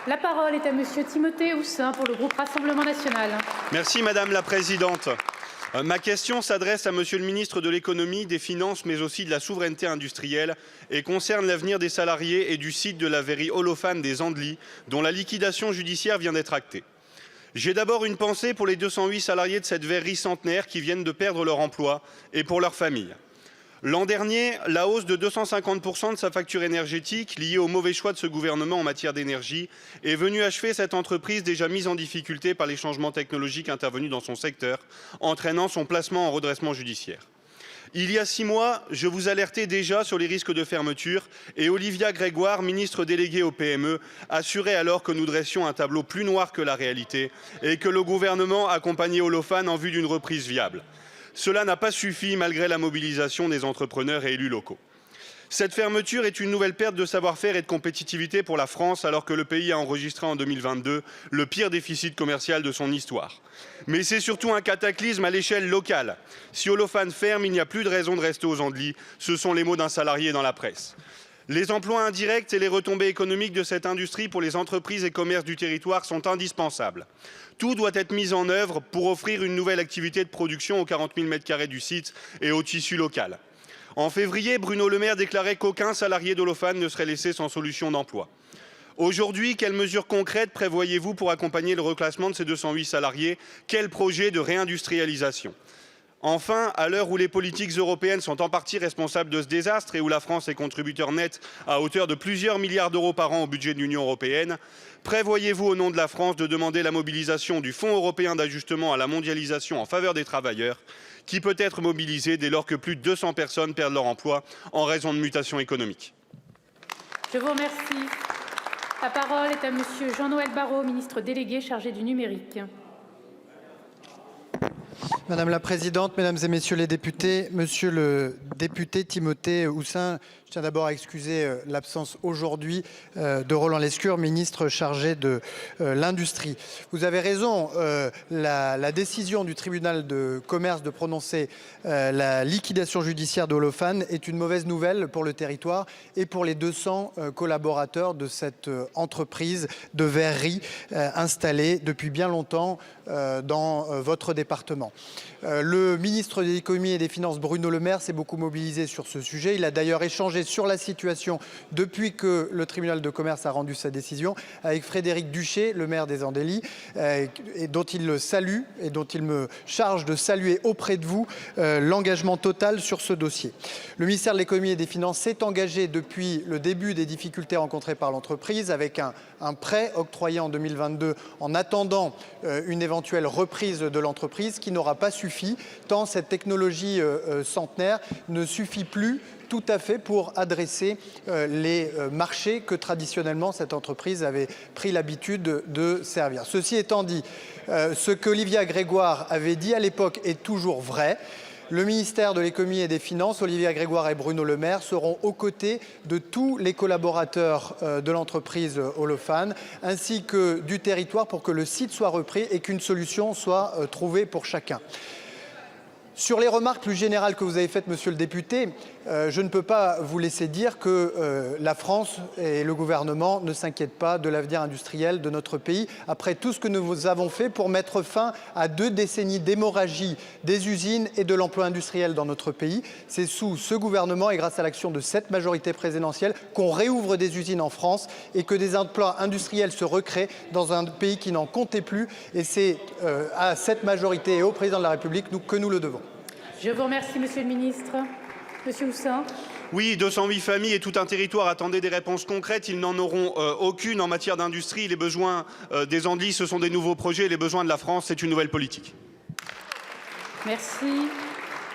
La parole est à Monsieur Timothée Houssin pour le groupe Rassemblement national. Merci Madame la Présidente. Ma question s'adresse à Monsieur le ministre de l'Économie, des Finances, mais aussi de la souveraineté industrielle et concerne l'avenir des salariés et du site de la verrie Olofane des Andelys, dont la liquidation judiciaire vient d'être actée. J'ai d'abord une pensée pour les 208 salariés de cette verrerie centenaire qui viennent de perdre leur emploi et pour leurs familles. L'an dernier, la hausse de 250% de sa facture énergétique, liée au mauvais choix de ce gouvernement en matière d'énergie, est venue achever cette entreprise déjà mise en difficulté par les changements technologiques intervenus dans son secteur, entraînant son placement en redressement judiciaire. Il y a 6 mois, je vous alertais déjà sur les risques de fermeture et Olivia Grégoire, ministre déléguée au PME, assurait alors que nous dressions un tableau plus noir que la réalité et que le gouvernement accompagnait Olofane en vue d'une reprise viable. Cela n'a pas suffi malgré la mobilisation des entrepreneurs et élus locaux. Cette fermeture est une nouvelle perte de savoir-faire et de compétitivité pour la France alors que le pays a enregistré en 2022 le pire déficit commercial de son histoire. Mais c'est surtout un cataclysme à l'échelle locale. Si Olofane ferme, il n'y a plus de raison de rester aux Andelys. Ce sont les mots d'un salarié dans la presse. Les emplois indirects et les retombées économiques de cette industrie pour les entreprises et commerces du territoire sont indispensables. Tout doit être mis en œuvre pour offrir une nouvelle activité de production aux 40 000 m² du site et au tissu local. En février, Bruno Le Maire déclarait qu'aucun salarié d'Olofane ne serait laissé sans solution d'emploi. Aujourd'hui, quelles mesures concrètes prévoyez-vous pour accompagner le reclassement de ces 208 salariés? Quel projet de réindustrialisation? Enfin, à l'heure où les politiques européennes sont en partie responsables de ce désastre et où la France est contributeur net à hauteur de plusieurs milliards d'euros par an au budget de l'Union européenne, prévoyez-vous au nom de la France de demander la mobilisation du Fonds européen d'ajustement à la mondialisation en faveur des travailleurs, qui peut être mobilisé dès lors que plus de 200 personnes perdent leur emploi en raison de mutations économiques? Je vous remercie. La parole est à Monsieur Jean-Noël Barrot, ministre délégué chargé du numérique. Madame la Présidente, Mesdames et Messieurs les députés, Monsieur le député Timothée Houssin, je tiens d'abord à excuser l'absence aujourd'hui de Roland Lescure, ministre chargé de l'Industrie. Vous avez raison, la décision du tribunal de commerce de prononcer la liquidation judiciaire d'Olofane est une mauvaise nouvelle pour le territoire et pour les 200 collaborateurs de cette entreprise de verrerie installée depuis bien longtemps dans votre département. Le ministre de l'Économie et des Finances, Bruno Le Maire, s'est beaucoup mobilisé sur ce sujet. Il a d'ailleurs échangé sur la situation depuis que le tribunal de commerce a rendu sa décision avec Frédéric Duché, le maire des Andelys, et dont il le salue et dont il me charge de saluer auprès de vous l'engagement total sur ce dossier. Le ministère de l'Économie et des Finances s'est engagé depuis le début des difficultés rencontrées par l'entreprise avec un prêt octroyé en 2022 en attendant une éventuelle reprise de l'entreprise qui n'aura pas suffi, tant cette technologie centenaire ne suffit plus tout à fait pour adresser les marchés que traditionnellement cette entreprise avait pris l'habitude de servir. Ceci étant dit, ce qu'Olivia Grégoire avait dit à l'époque est toujours vrai. Le ministère de l'Économie et des Finances, Olivia Grégoire et Bruno Le Maire seront aux côtés de tous les collaborateurs de l'entreprise Olofane ainsi que du territoire pour que le site soit repris et qu'une solution soit trouvée pour chacun. Sur les remarques plus générales que vous avez faites, monsieur le député, je ne peux pas vous laisser dire que la France et le gouvernement ne s'inquiètent pas de l'avenir industriel de notre pays, après tout ce que nous avons fait pour mettre fin à 2 décennies d'hémorragie des usines et de l'emploi industriel dans notre pays. C'est sous ce gouvernement et grâce à l'action de cette majorité présidentielle qu'on réouvre des usines en France et que des emplois industriels se recréent dans un pays qui n'en comptait plus. Et c'est à cette majorité et au président de la République que nous le devons. Je vous remercie, Monsieur le ministre. Monsieur Houssin. Oui, 208 familles et tout un territoire attendaient des réponses concrètes. Ils n'en auront aucune en matière d'industrie. Les besoins des Andelys, ce sont des nouveaux projets. Les besoins de la France, c'est une nouvelle politique. Merci.